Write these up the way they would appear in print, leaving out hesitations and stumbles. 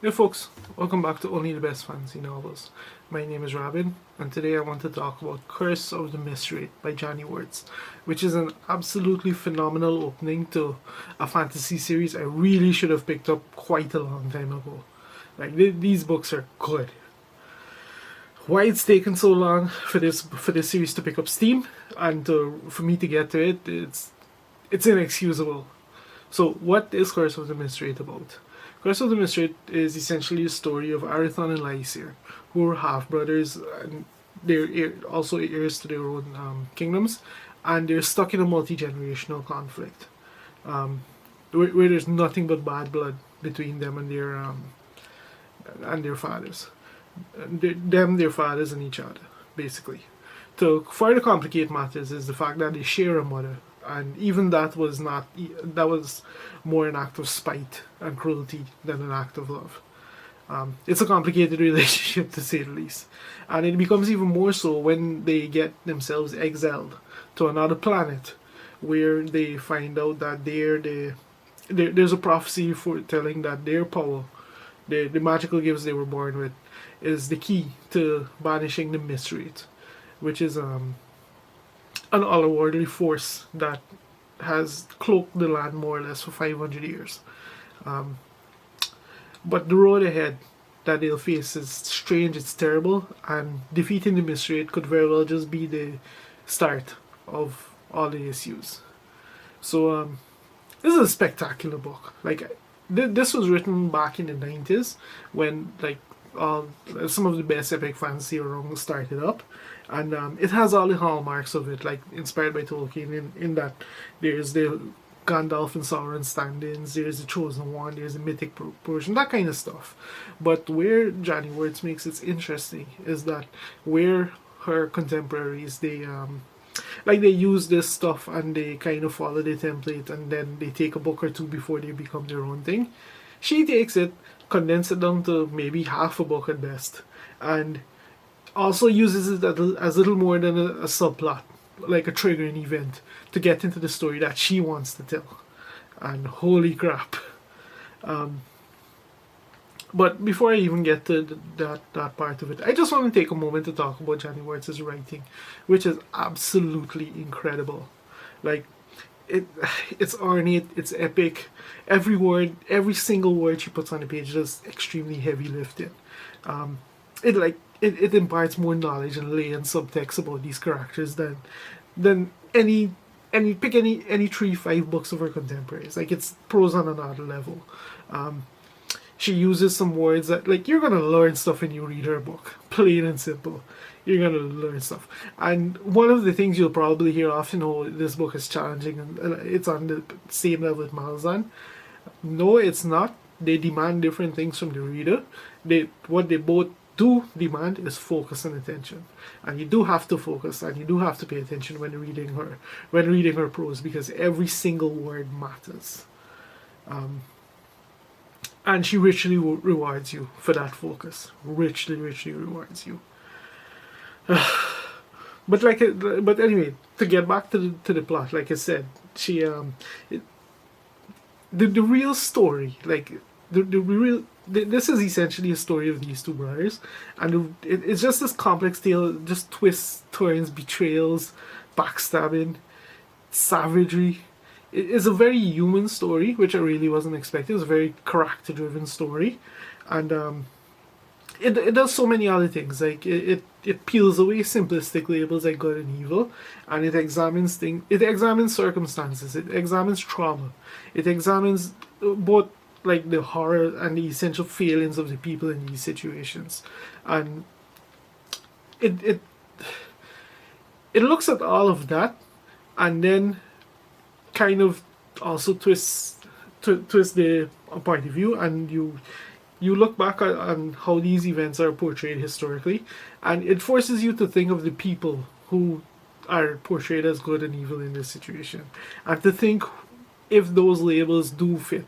Hey folks, welcome back to Only the Best Fantasy Novels. My name is Robin, and today I want to talk about Curse of the Mistwraith by Janny Wurts, which is an absolutely phenomenal opening to a fantasy series I really should have picked up quite a long time ago. These books are good. Why it's taken so long for this series to pick up steam and for me to get to it, it's inexcusable. So, what is Curse of the Mistwraith about? Curse of the Mistwraith is essentially a story of Arathon and Lysir, who are half brothers and they're also heirs to their own kingdoms, and they're stuck in a multi generational conflict, where there's nothing but bad blood between them and their fathers, their fathers, and each other, basically. To further complicate matters is the fact that they share a mother, and even that was more an act of spite and cruelty than an act of love. It's a complicated relationship, to say the least, and it becomes even more so when they get themselves exiled to another planet, where they find out that there's a prophecy foretelling that their power, the magical gifts they were born with, is the key to banishing the Mistwraith, which is an otherworldly force that has cloaked the land more or less for 500 years. But the road ahead that they'll face is strange, it's terrible, and defeating the Mistwraith could very well just be the start of all the issues. So, this is a spectacular book. This was written back in the 90s when, some of the best epic fantasy around started up, and it has all the hallmarks of it, like inspired by Tolkien, in that there's the Gandalf and Sauron stand-ins, there's the Chosen One, there's the mythic portion, that kind of stuff. But where Janny Wurts makes it interesting is that where her contemporaries, they use this stuff and they kind of follow the template, and then they take a book or two before they become their own thing. She takes it, condenses it down to maybe half a book at best, and also uses it as little more than a subplot, like a triggering event, to get into the story that she wants to tell. And holy crap. But before I even get to that part of it, I just want to take a moment to talk about Janny Wurts' writing, which is absolutely incredible. It's ornate, it's epic. Every single word she puts on the page is extremely heavy lifting. It imparts more knowledge and lay and subtext about these characters than any 3-5 books of her contemporaries. It's prose on another level. She uses some words that, you're gonna learn stuff when you read her book. Plain and simple. You're gonna learn stuff. And one of the things you'll probably hear often, this book is challenging and it's on the same level with Malazan. No, it's not. They demand different things from the reader. What they both do demand is focus and attention, and you do have to focus and you do have to pay attention when reading her prose, because every single word matters, and she richly rewards you for that focus. Richly rewards you. But anyway, to get back to the plot, like I said, she the real story, this is essentially a story of these two brothers, and it's just this complex tale, just twists, turns, betrayals, backstabbing, savagery. It's a very human story, which I really wasn't expecting. It's a very character-driven story, and it does so many other things. It peels away simplistic labels like good and evil, and it examines circumstances, it examines trauma, it examines both the horror and the essential failings of the people in these situations, and it looks at all of that, and then kind of also twist the point of view, and you look back on how these events are portrayed historically, and it forces you to think of the people who are portrayed as good and evil in this situation, and to think if those labels do fit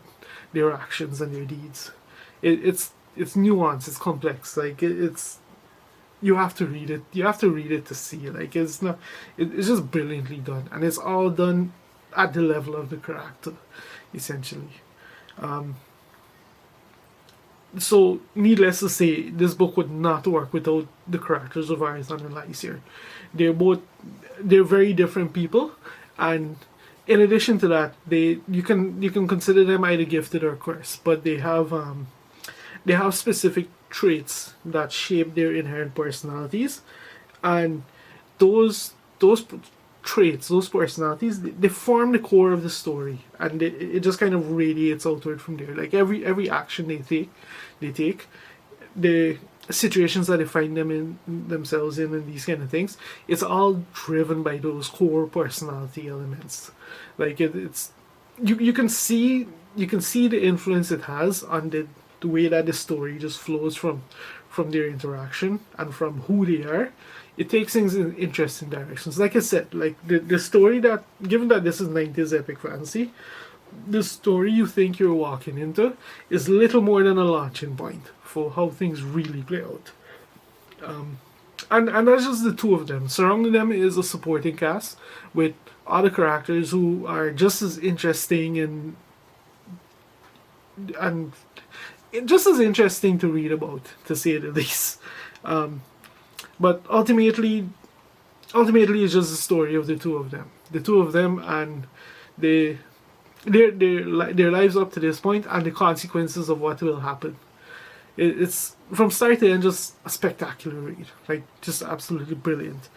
their actions and their deeds. It's nuanced, it's complex. You have to read it. You have to read it to see. It's just brilliantly done, and it's all done at the level of the character, essentially. So, needless to say, this book would not work without the characters of Arizon and Lysair. They're both they're very different people, and in addition to that, you can consider them either gifted or cursed, but they have specific traits that shape their inherent personalities, and those traits, those personalities, they form the core of the story, and it just kind of radiates outward from there. Like every action they take, the situations that they find themselves in, and these kind of things, it's all driven by those core personality elements. Like it's you can see the influence it has on the way that the story just flows from their interaction and from who they are. It takes things in interesting directions. Like I said, like the story that, given that this is 90s epic fantasy, the story you think you're walking into is little more than a launching point for how things really play out. And that's just the two of them. Surrounding them is a supporting cast with other characters who are just as interesting and just as interesting to read about, to say the least. But ultimately, it's just the story of the two of them. The two of them and their lives up to this point and the consequences of what will happen. It's from start to end just a spectacular read. Like, just absolutely brilliant.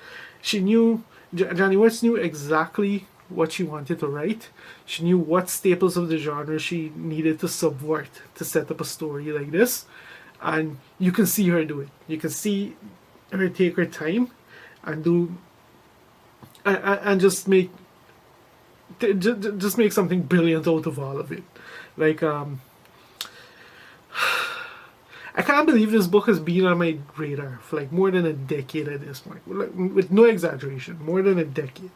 Janny Wurts knew exactly what she wanted to write. She knew what staples of the genre she needed to subvert to set up a story like this. And you can see her do it. You can see her take her time and do and just make something brilliant out of all of it. Like, I can't believe this book has been on my radar for like more than a decade at this point, with no exaggeration, more than a decade,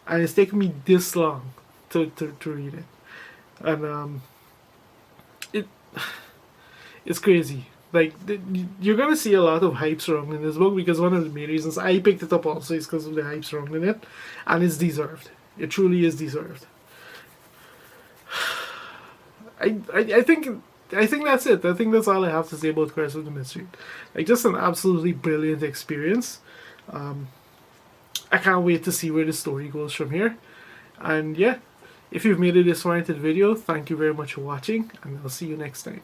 and it's taken me this long to read it, and it's crazy. Like, you're gonna see a lot of hype surrounding this book, because one of the main reasons I picked it up also is because of the hype surrounding it, and it's deserved. It truly is deserved. I think that's it. I think that's all I have to say about Curse of the Mistwraith. Like, just an absolutely brilliant experience. I can't wait to see where the story goes from here. And yeah, if you've made it this far into the video, thank you very much for watching, and I'll see you next time.